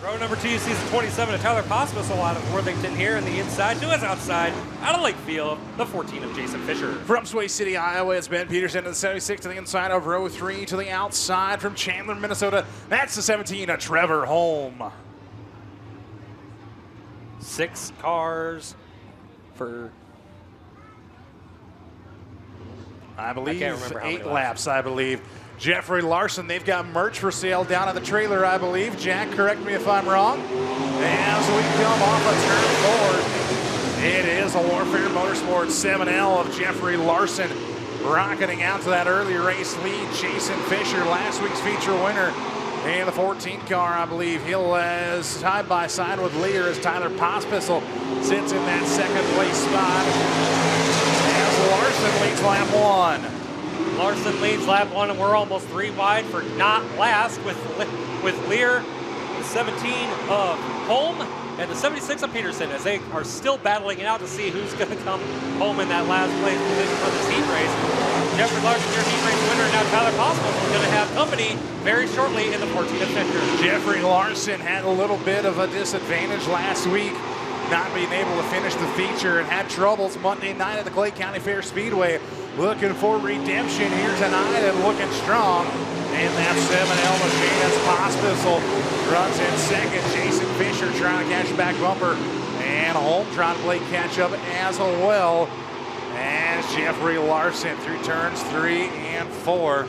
Row number 2 sees the 27 of Tyler Pospisil out of Worthington here in the inside to his outside, out of Lakefield, the 14 of Jason Fisher. From Sway City, Iowa, it's Ben Peterson to the 76 to the inside of row 3 to the outside from Chandler, Minnesota. That's the 17 of Trevor Holm. 6 cars for, I believe, I can't remember how many 8 laps, I believe. Jeffrey Larson, they've got merch for sale down at the trailer, I believe. Jack, correct me if I'm wrong. As we come off of turn 4, it is a Warfare Motorsports 7L of Jeffrey Larson rocketing out to that early race lead. Jason Fisher, last week's feature winner in the 14 car, I believe. He'll side by side with Lear as Tyler Pospisil sits in that second place spot as Larson leads lap 1. Larson leads lap 1, and we're almost 3 wide for not last with Lear, the 17 of Holm, and the 76 of Peterson, as they are still battling it out to see who's going to come home in that last place position for this heat race. Jeffrey Larson, your heat race winner, and now Tyler Pospisil is going to have company very shortly in the 14 of Fisher. Jeffrey Larson had a little bit of a disadvantage last week, not being able to finish the feature, and had troubles Monday night at the Clay County Fair Speedway. Looking for redemption here tonight and looking strong. And that 7L machine, that's Pospisil, runs in second. Jason Fisher trying to catch the back bumper. And Holm trying to play catch up as well as Jeffrey Larson through turns 3 and 4.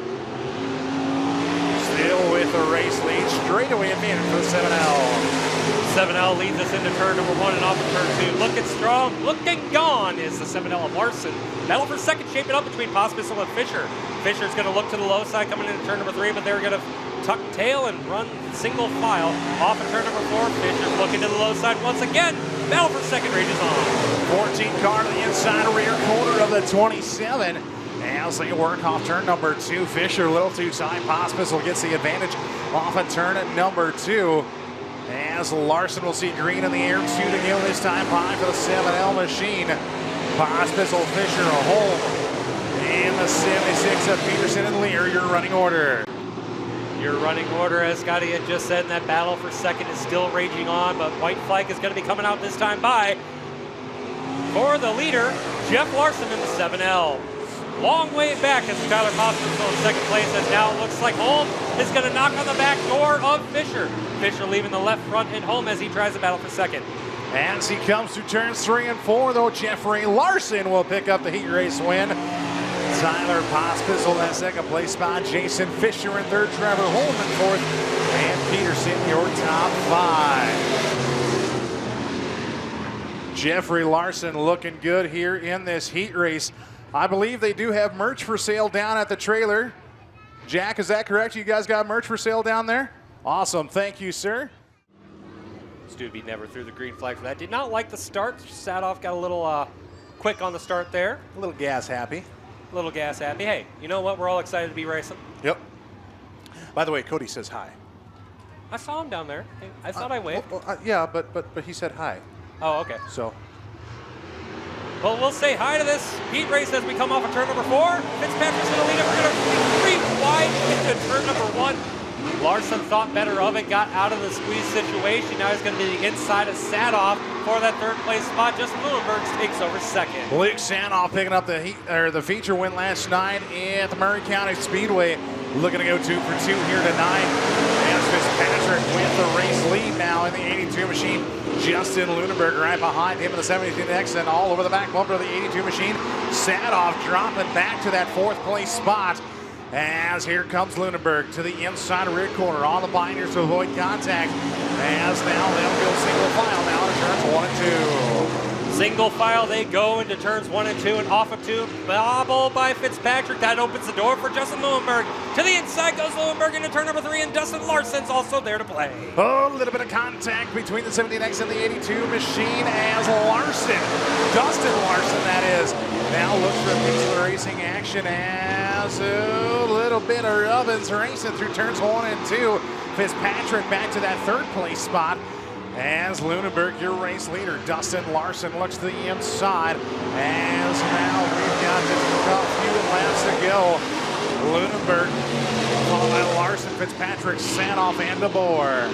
Still with the race lead, straightaway advantage for the 7L. 7L leads us into turn number 1 and off of turn 2. Looking strong, looking gone is the 7L of Larson. Battle for second shaping up between Pospisil and Fisher. Fisher's going to look to the low side coming into turn number 3, but they're going to tuck tail and run single file off of turn number 4. Fisher's looking to the low side once again. Battle for second rages on. 14 car to the inside rear corner of the 27. As they work off turn number 2, Fisher a little too tight. Pospisil gets the advantage off of turn at number 2. As Larson will see green in the air, 2 to go this time by for the 7L machine. Pospisil, Fisher, Holm, and the 76 of Peterson and Lear, your running order. Your running order, as Scotty had just said, and that battle for second is still raging on, but white flag is going to be coming out this time by for the leader, Jeff Larson in the 7L. Long way back as Tyler Pospisil in second place, as now it looks like Holm is going to knock on the back door of Fisher. Fisher leaving the left front and Holm as he tries to battle for second. As he comes through turns 3 and 4, though, Jeffrey Larson will pick up the heat race win. Tyler Pospisil in that second place spot. Jason Fisher in third. Trevor Holm in fourth. And Peterson, your top 5. Jeffrey Larson looking good here in this heat race. I believe they do have merch for sale down at the trailer. Jack, is that correct? You guys got merch for sale down there? Awesome. Thank you, sir. Stubbe never threw the green flag for that. Did not like the start. Sat off, got a little quick on the start there. A little gas happy. A little gas happy. Hey, you know what? We're all excited to be racing. Yep. By the way, Cody says hi. I saw him down there. I thought I waved. Yeah, but he said hi. Oh, okay. So. Well, we'll say hi to this heat race as we come off of turn number 4. Fitzpatrick's going to lead it. We're going to be 3 wide into turn number 1. Larson thought better of it, got out of the squeeze situation. Now he's going to be the inside of Sadoff for that third place spot. Justin Lewinberg takes over second. Luke Sanoff picking up the feature win last night at the Murray County Speedway. Looking to go 2 for 2 here tonight. As Fitzpatrick with the race lead now in the 82 machine. Justin Lewinberg right behind him in the 72X and all over the back bumper of the 82 machine. Sadoff dropping back to that 4th place spot. As here comes Lewinberg to the inside rear corner on the binders to avoid contact. As now they'll go single file now to turns 1 and 2. Single file they go into turns 1 and 2 and off of 2. Bobble by Fitzpatrick. That opens the door for Justin Lewinberg. To the inside goes Lewinberg into turn number 3, and Dustin Larson's also there to play. Oh, a little bit of contact between the 17X and the 82 machine as Dustin Larson that is, now looks for a piece of the racing action as a little bit of Robbins racing through turns 1 and 2. Fitzpatrick back to that 3rd place spot. As Lewinberg, your race leader, Dustin Larson looks to the inside. As now we've got just a few laps to go. Lewinberg followed by Larson, Fitzpatrick, Sanoff, and DeBoer.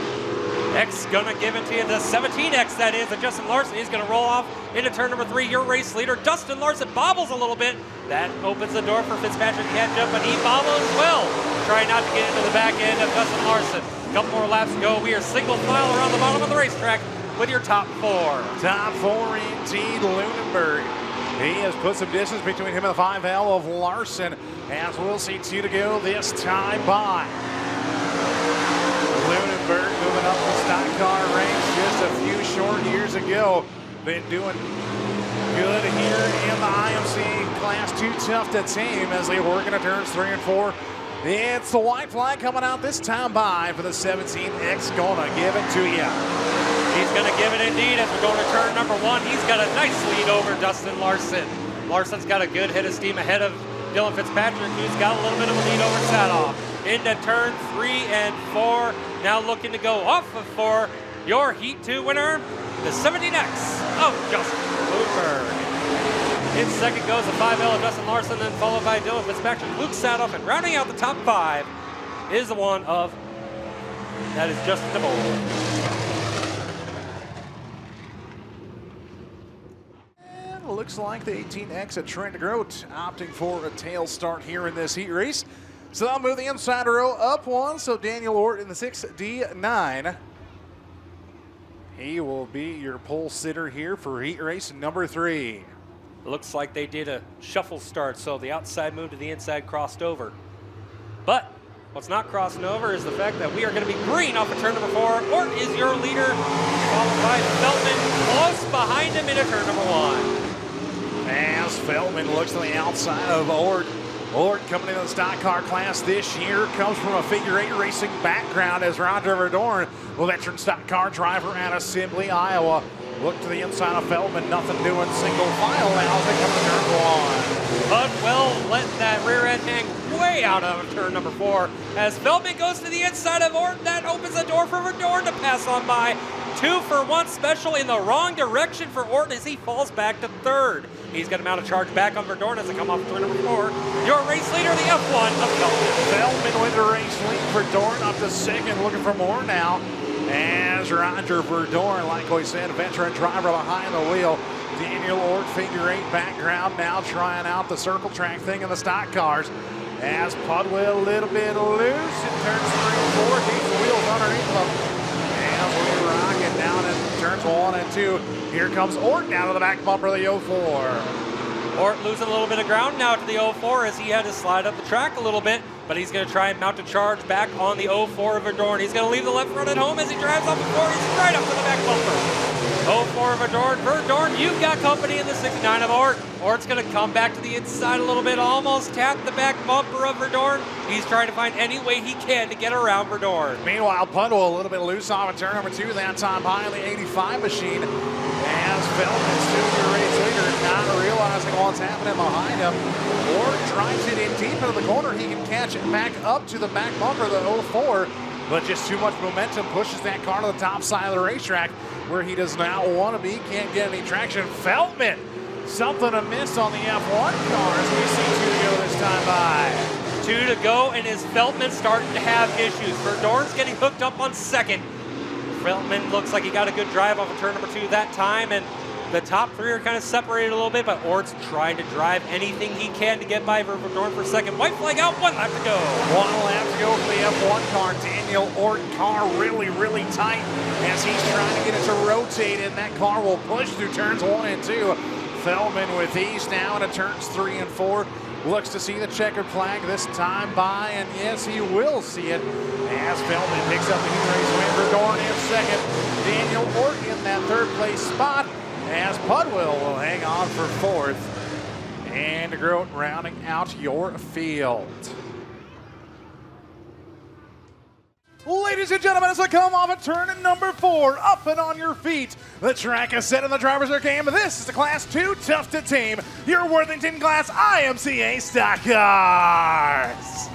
X gonna give it to you. The 17X, that is. And Justin Larson, he's gonna roll off into turn number 3. Your race leader, Dustin Larson, bobbles a little bit. That opens the door for Fitzpatrick to catch up, but he bobbles as well. Trying not to get into the back end of Dustin Larson. A couple more laps to go. We are single file around the bottom of the racetrack with your top 4. Top 4 indeed, Lunenburg. He has put some distance between him and the 5L of Larson, as we'll see 2 to go this time by. Lunenburg moving up the stock car ranks just a few short years ago. Been doing good here in the IMCA Class 2 Tough to Tame as they work into turns 3 and 4. It's the white flag coming out this time by for the 17X. Gonna give it to you. He's going to give it indeed as we go to turn number 1. He's got a nice lead over Dustin Larson. Larson's got a good head of steam ahead of Dylan Fitzpatrick, who's got a little bit of a lead over Sadoff. Into turn 3 and 4. Now looking to go off of 4. Your Heat 2 winner, the 17X of Justin Lunenburg. In second goes the 5L of Dustin Larson, then followed by Dylan Fitzpatrick, Luke Sadoff, and rounding out the top 5 is the one of, that is Justin DeBoer. Looks like the 18X at Trent Grote opting for a tail start here in this heat race. So they'll move the inside row up 1. So Daniel Ort in the 6D9. He will be your pole sitter here for heat race number 3. Looks like they did a shuffle start, so the outside moved to the inside, crossed over. But what's not crossing over is the fact that we are going to be green off of turn number 4. Ort is your leader, followed by Feldman close behind him into turn number 1. As Feldman looks to the outside of Ort. Ort coming into the stock car class this year comes from a figure 8 racing background as Roger Verdorn, a veteran stock car driver out of Sibley, Iowa. Look to the inside of Feldman, nothing doing, single file now as they come to turn 1. Budwell let that rear end hang way out of turn number 4. As Feldman goes to the inside of Ort, that opens the door for Verdorn to pass on by. 2 for 1 special in the wrong direction for Ort as he falls back to 3rd. He's going to mount a charge back on Verdorn as they come off turn number 4. Your race leader, the F1 of Feldman. Feldman with the race lead. Verdorn up to 2nd, looking for more now. As Roger Verdorn, like we said, veteran driver behind the wheel. Daniel Ort, figure 8 background, now trying out the circle track thing in the stock cars. As Pudwell a little bit loose in turns 3 and 4, keeps the wheels underneath them. And we rocking down in turns 1 and 2. Here comes Ort down to the back bumper of the 04. Ort losing a little bit of ground now to the 04 as he had to slide up the track a little bit, but he's going to try and mount a charge back on the 04 of Verdorn. He's going to leave the left front at home as he drives off the 4. He's right up to the back bumper. 04 of Verdorn. Verdorn, you've got company in the 69 of Ort. Ort's going to come back to the inside a little bit, almost tap the back bumper of Verdorn. He's trying to find any way he can to get around Verdorn. Meanwhile, Pudwell a little bit loose off of turn number 2, that time behind the 85 machine. As Feldman, still your race leader, not realizing what's happening behind him. Ort drives it in deep into the corner. He can catch it back up to the back bumper of the 04, but just too much momentum pushes that car to the top side of the racetrack where he does not want to be. Can't get any traction. Feldman, something amiss on the F1 car as we see 2 to go this time by. 2 to go, and is Feldman starting to have issues? Verdorn's getting hooked up on 2nd. Feldman looks like he got a good drive off of turn number 2 that time, and the top 3 are kind of separated a little bit, but Ort's trying to drive anything he can to get by Verdorn for 2nd. White flag out, 1 lap to go. 1 lap to go for the F1 car. Daniel Ort car really tight as he's trying to get it to rotate, and that car will push through turns 1 and 2. Feldman with ease now into turns 3 and 4. Looks to see the checkered flag this time by, and yes, he will see it as Feldman picks up the heat race win. Verdorn in 2nd. Daniel Ort in that 3rd place spot as Pudwell will hang on for 4th. And Grote rounding out your field. Ladies and gentlemen, as we come off at turn number 4, up and on your feet. The track is set and the drivers are game. This is the Class 2 Tough to Tame, your Worthington Class IMCA Stock Cars.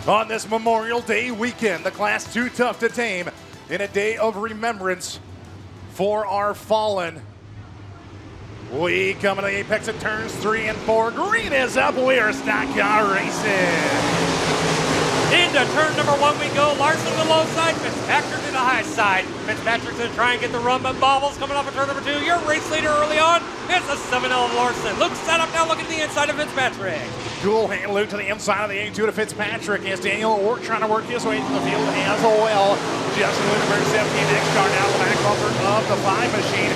On this Memorial Day weekend, the Class 2 Tough to Tame, in a day of remembrance for our fallen. We come to the apex of turns 3 and 4. Green is up. We are Stock Car racing. Into turn number 1 we go. Larson to the low side, Fitzpatrick to the high side. Fitzpatrick's going to try and get the run, but Bobbles coming off of turn number 2. Your race leader early on is the 7L of Larson. Luke set up now looking to the inside of Fitzpatrick. Cool hand Luke to the inside of the 82 to Fitzpatrick. As Daniel Ork trying to work his way through the field as well. Justin Lunenberg, 17 next car down the back bumper of the 5 machine.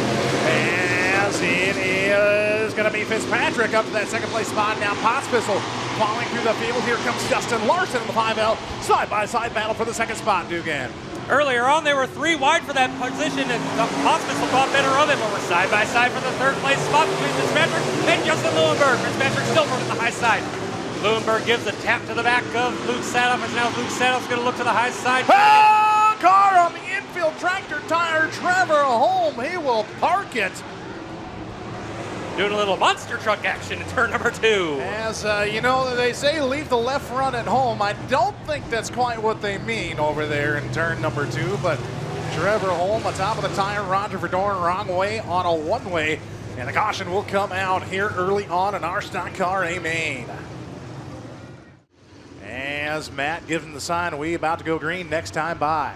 As it is going to be Fitzpatrick up to that second place spot. Now Pospisil falling through the field. Here comes Justin Larson in the 5L. Side-by-side battle for the second spot, Dugan. Earlier on, they were 3 wide for that position, and the Pospisil thought better of it, but we're side-by-side for the third place spot between Fitzpatrick and Justin Lunenberg. Fitzpatrick still running the high side. Lunenberg gives a tap to the back of Luke Sadoff, as now Luke Sadoff's going to look to the high side. Oh, car on the infield tractor tire. Trevor Holm, he will park it. Doing a little monster truck action in turn number 2. As you know, they say leave the left front at home. I don't think that's quite what they mean over there in turn number 2, but Trevor Holm atop of the tire, Roger Verdorn wrong way on a one-way, and the caution will come out here early on in our Stock Car A main. As Matt gives him the sign, we about to go green next time by.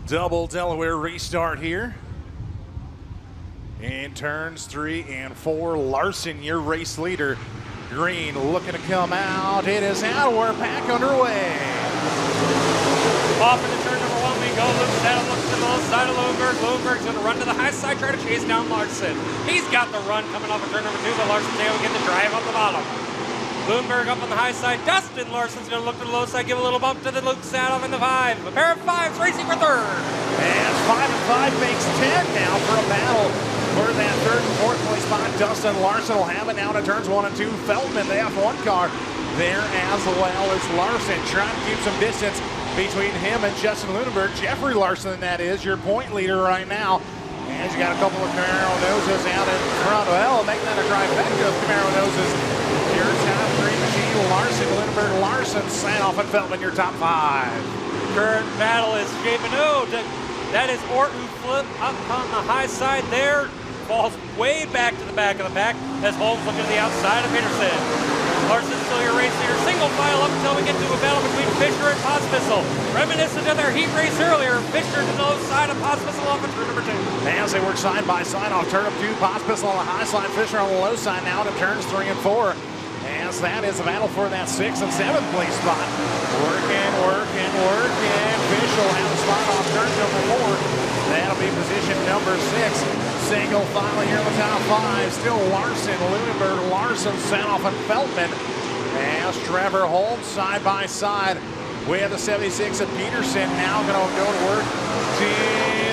Double Delaware restart here. In turns 3 and 4, Larson, your race leader. Green looking to come out. It is out. We're back underway. Off into turn number 1 we go. Luke Saddle looks to the low side of Lunenberg. Lunenberg's going to run to the high side, try to chase down Larson. He's got the run coming off of turn number 2, but Larson's able to get the drive up the bottom. Lunenberg up on the high side. Dustin Larson's going to look to the low side, give a little bump to the Luke Sadoff in the 5. A pair of 5s racing for third. And 5 and 5 makes 10 now for a battle for that third and fourth place spot. Dustin Larson will have it now to turns 1 and 2. Feldman, the F1 car, there as well as Larson trying to keep some distance between him and Justin Lunenberg. Jeffrey Larson, that is your point leader right now. And you got a couple of Camaro noses out in front. Well, making that a trifecta of Camaro noses. Your top 3 machine, Larson, Lunenberg, Larson, Sanoff, and Feldman, your top 5. Current battle is shaping out. That is Orton flip up on the high side there. Falls way back to the back of the pack as Holmes looking to the outside of Peterson. Larson still your race leader. Single file up until we get to a battle between Fisher and Pospisil. Reminiscent of their heat race earlier. Fisher to the low side of Pospisil off of turn number 2. As they work side by side off turn up 2, Pospisil on the high side, Fisher on the low side now to turns 3 and 4. As that is a battle for that 6th and 7th place spot. Working. Fish will have a spot off turn number 4. That'll be position number 6. Single file here in the top 5. Still Larson, Lunenberg, Larson, Sanoff, and Feldman. As Trevor Holmes side by side with the 76 of Peterson. Now going to go to work to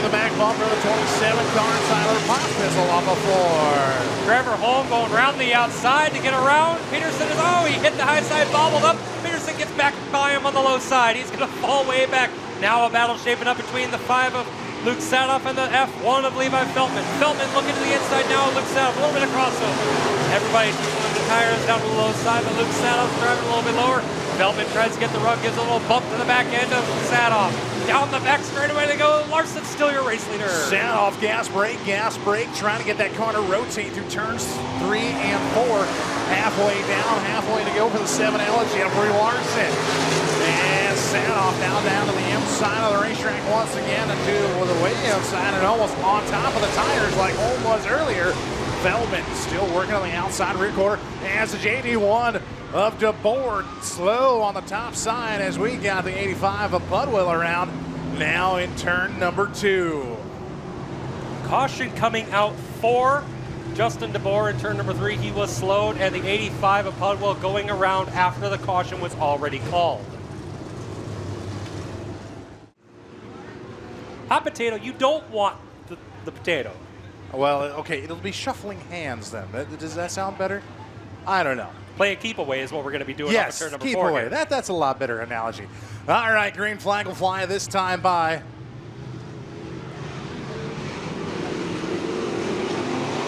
the back bumper of the 27 car. Tyler Pospisil off the floor. Trevor Holmes going around the outside to get around. Peterson is, he hit the high side, bobbled up. Peterson gets back by him on the low side. He's going to fall way back. Now a battle shaping up between the 5 of Luke Sadoff and the F1 of Levi Feldman. Feldman looking to the inside now. Luke Sadoff, a little bit of crossover. Everybody's pulling the tires down to the low side, but Luke Sadoff's driving a little bit lower. Feldman tries to get the run, gives a little bump to the back end of Sadoff. Down the back straightaway they go. Larson still your race leader. Sadoff, gas brake, trying to get that car to rotate through turns 3 and 4. Halfway down, halfway to go for the 7L, Jeffrey Larson. And Sadoff now down to the inside of the racetrack once again, and with the way inside and almost on top of the tires like Holm was earlier. Feldman still working on the outside rear quarter as the JD1 of DeBoer slow on the top side as we got the 85 of Budwell around now in turn number 2. Caution coming out for Justin DeBoer in turn number 3. He was slowed, and the 85 of Budwell going around after the caution was already called. Hot potato, you don't want the potato. Well, okay, it'll be shuffling hands then. Does that sound better? I don't know. Play a keep away is what we're going to be doing yes, on turn number keep 4. away. That's a lot better analogy. All right, green flag will fly this time by.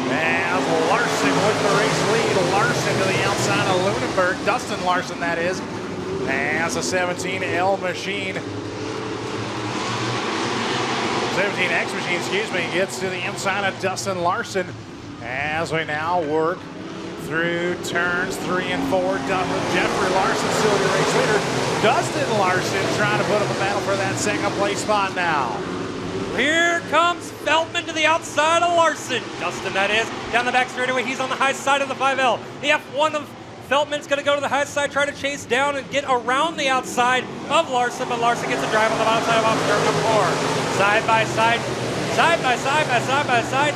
As Larson with the race lead Larson to the outside of Lunenburg. Dustin Larson, that is, as a 17L machine. 17X machine, excuse me, gets to the inside of Dustin Larson as we now work through turns 3 and 4. Jeffrey Larson still your race leader. Dustin Larson trying to put up a battle for that second place spot now. Here comes Feltman to the outside of Larson. Dustin, that is, down the back straightaway. He's on the high side of the 5L. The F1 of Feltman's going to go to the high side, try to chase down and get around the outside of Larson, but Larson gets a drive on the bottom side of off turn number 4. Side by side,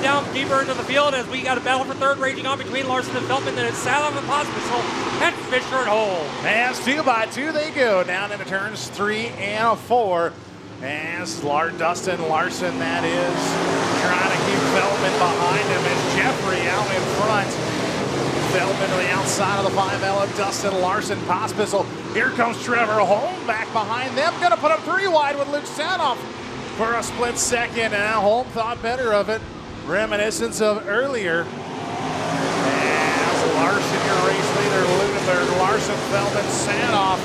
down deeper into the field as we got a battle for third raging on between Larson and Feltman. Then it's Salem and Pospisil and Fisher and Holmes. As 2 by 2 they go down into turns 3 and 4. As Dustin Larson, that is, trying to keep Feltman behind him as Jeffrey out in front. Feltman to the outside of the 5L of Dustin Larson. Pospisil. Here comes Trevor Holm back behind them. Going to put him 3 wide with Luke Sanoff for a split second. And now Holm thought better of it. Reminiscence of earlier. As Larson, your race leader, Lunenburg, Larson, Feltman, Sanoff.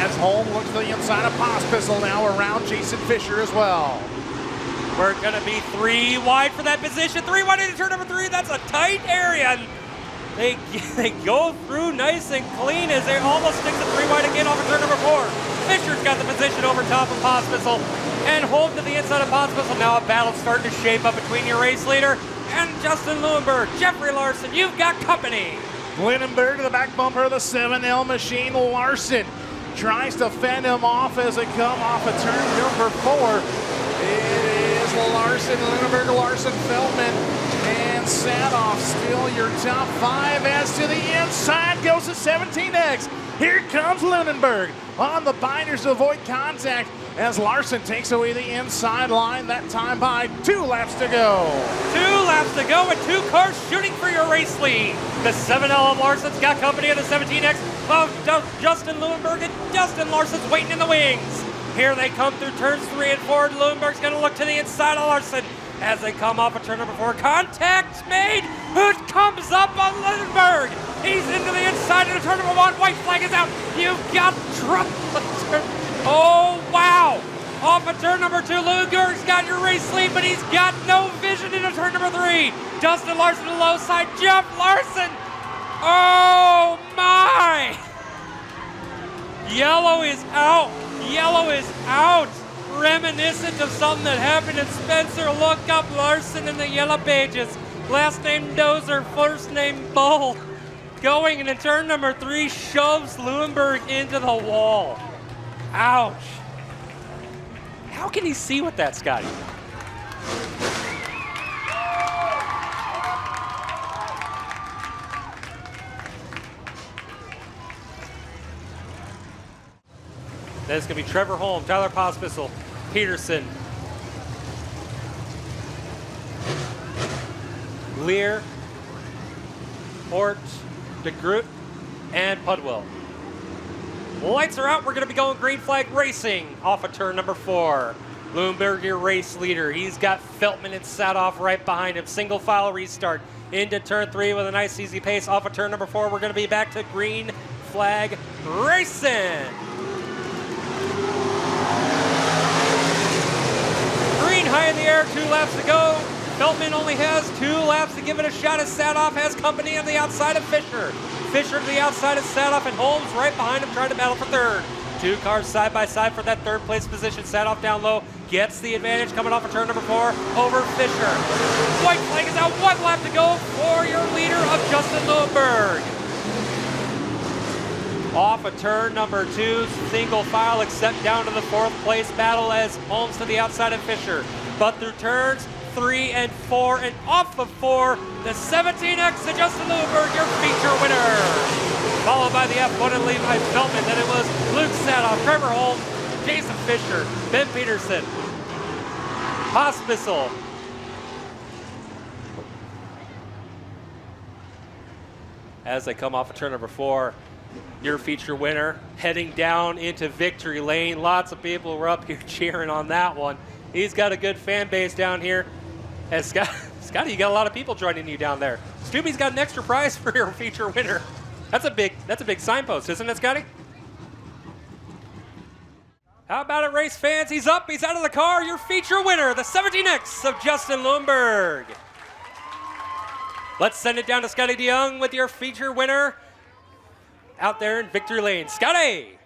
As Holm looks to the inside of Pospisil now around Jason Fisher as well. We're going to be 3 wide for that position. 3 wide into turn number 3. That's a tight area. And they go through nice and clean as they almost stick to 3 wide again off of turn number 4. Fisher's got the position over top of Pospisil. And Holm to the inside of Pospisil. Now a battle starting to shape up between your race leader and Justin Lunenburg. Jeffrey Larson, you've got company. Lunenburg to the back bumper of the 7L machine. Larson tries to fend him off as they come off of turn number 4. It is Larson, Lunenburg, Larson, Feltman, and Sanoff still your top 5. As to the inside goes the 17X. Here comes Lunenburg on the binders to avoid contact as Larson takes away the inside line, that time by 2 laps to go. 2 laps to go with 2 cars shooting for your race lead. The 7L of Larson's got company of the 17X of Justin Lunenburg, and Dustin Larson's waiting in the wings. Here they come through turns 3 and 4. Lunenburg's going to look to the inside of Larson as they come off of turn number 4. Contact made. Who comes up on Lunenburg? He's into the inside of the turn number 1. White flag is out. You've got trouble. Oh, wow. Off of turn number 2, Lunenburg's got your race lead, but he's got no vision into turn number 3. Dustin Larson to the low side. Jeff Larson. Oh, my. Yellow is out. Yellow is out. Reminiscent of something that happened in Spencer. Look up Larson in the yellow pages. Last name Dozer, first name Bull. Going into turn number 3, shoves Lunenburg into the wall. Ouch. How can he see with that, Scotty? That's going to be Trevor Holm, Tyler Pospisil, Peterson, Lear, Hort, DeGroot, and Pudwell. Lights are out. We're going to be going green flag racing off of turn number 4. Lunenburg, your race leader. He's got Feltman and Sanoff right behind him. Single file restart into turn 3 with a nice easy pace off of turn number 4. We're going to be back to green flag racing. Green high in the air, 2 laps to go. Feltman only has 2 laps to give it a shot as Sanoff has company on the outside of Fisher. Fisher to the outside of Sanoff, and Holmes right behind him trying to battle for third. 2 cars side by side for that third place position. Sanoff down low, gets the advantage coming off of turn number 4 over Fisher. White flag is out, 1 lap to go for your leader of Justin Lunenburg. Off of turn number 2, single file except down to the 4th place battle as Holmes to the outside of Fisher. But through turns 3 and 4 and off of 4, the 17X to Justin Lunenburg, your feature winner. Followed by the F1 and Levi Feltman. Then it was Luke Sanoff, Trevor Holmes, Jason Fisher, Ben Peterson, Pospisil, as they come off of turn number 4. Your feature winner heading down into victory lane. Lots of people were up here cheering on that one. He's got a good fan base down here. As Scott Scotty, you got a lot of people joining you down there. Stubby's got an extra prize for your feature winner. That's a big signpost, isn't it, Scotty? How about it, race fans? He's up, he's out of the car. Your feature winner, the 17X of Justin Lundberg. Let's send it down to Scotty DeYoung with your feature winner out there in victory lane. Scotty!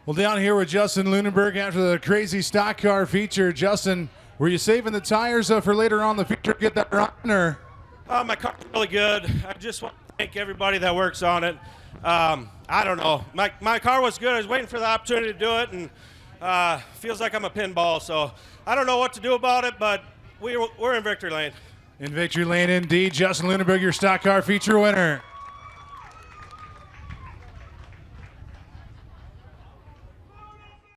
Well, down here with Justin Lunenberg after the crazy stock car feature. Justin, were you saving the tires for later on the feature? Get that run, or? My car's really good. I just want to thank everybody that works on it. I don't know. My car was good. I was waiting for the opportunity to do it, and feels like I'm a pinball. So I don't know what to do about it, but we're in victory lane. In victory lane, indeed. Justin Lunenberg, your stock car feature winner.